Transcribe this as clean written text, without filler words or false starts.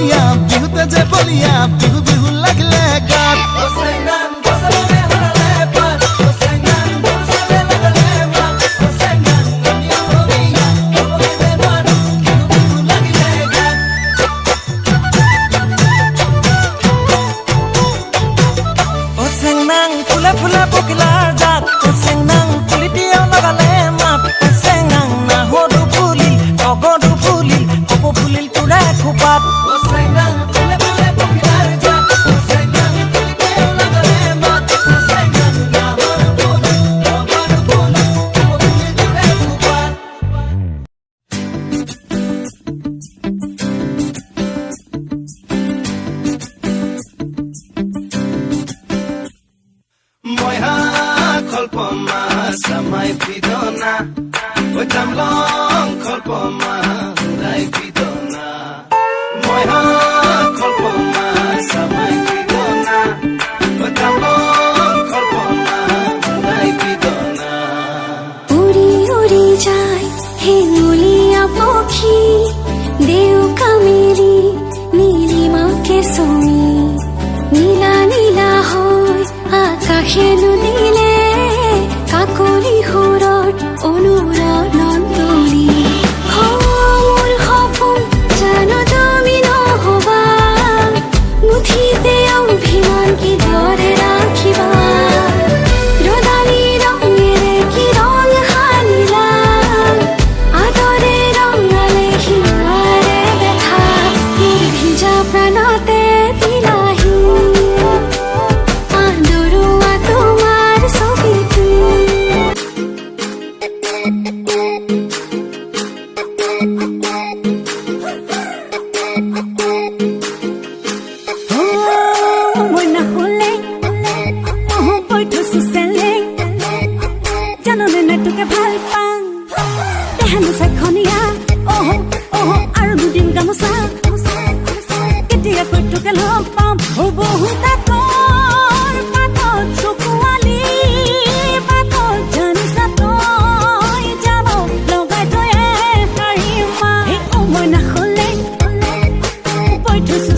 বলিয়া বিহুতে যে বলিয়া বিহু বিহু লাগলে গাত ফুলে ফুলে পকিলার জাত সেংনাং পুলিটিয়াও লাগালে মাত সেংনাং না হরু ফুলিল টগরু ফুলিল কপো ফুলিল তুড়া খোপাত সেংনাং ফুলে ফুলে পকিলার জাত সেংনাং পুলিটিয়াও লাগালে মাত সেংনাং না হরু ফুলিল টগরু ফুলিল কপো ফুলিল তুড়া খোপাত Kolpoma samai pidona Otamlong kolpoma hurai pidona Moiha kolpoma samai pidona Otamlong kolpoma hurai pidona উড়ি উড়ি যায় হেঙুলিয়া পক্ষী দেউ কামেরি নীলিমাকে সমি নীলা নীলা হয় আকাশে নুদিলে কাকলি সুৰত অনুৰণন তৰি মোৰ সপোন জানো তুমি নহবা মুঠিতে অভিমান কিদৰে ৰাখিবা ৰদালি ৰঙেৰে কি ৰং সানিলা আদৰে ৰঙালে সিঙাৰে দেখা মোৰ ভিজা প্ৰাণতে দিলাহি আদৰুৱা তোমাৰ ছবিটো মই নাখোলে মই থৈছো চেলেং জাননে নাই তোকে ভাল পাওঁ দেহানোচা খনিয়া আৰু দুদিন গামোচা কেতিয়াকৈ তোকে লগ পাম বহু তাকৰ পাতত চকুৱালি পাতত জানিছা তই যাব লগাই তই শাৰী মা মই নাখোলে মই থৈছো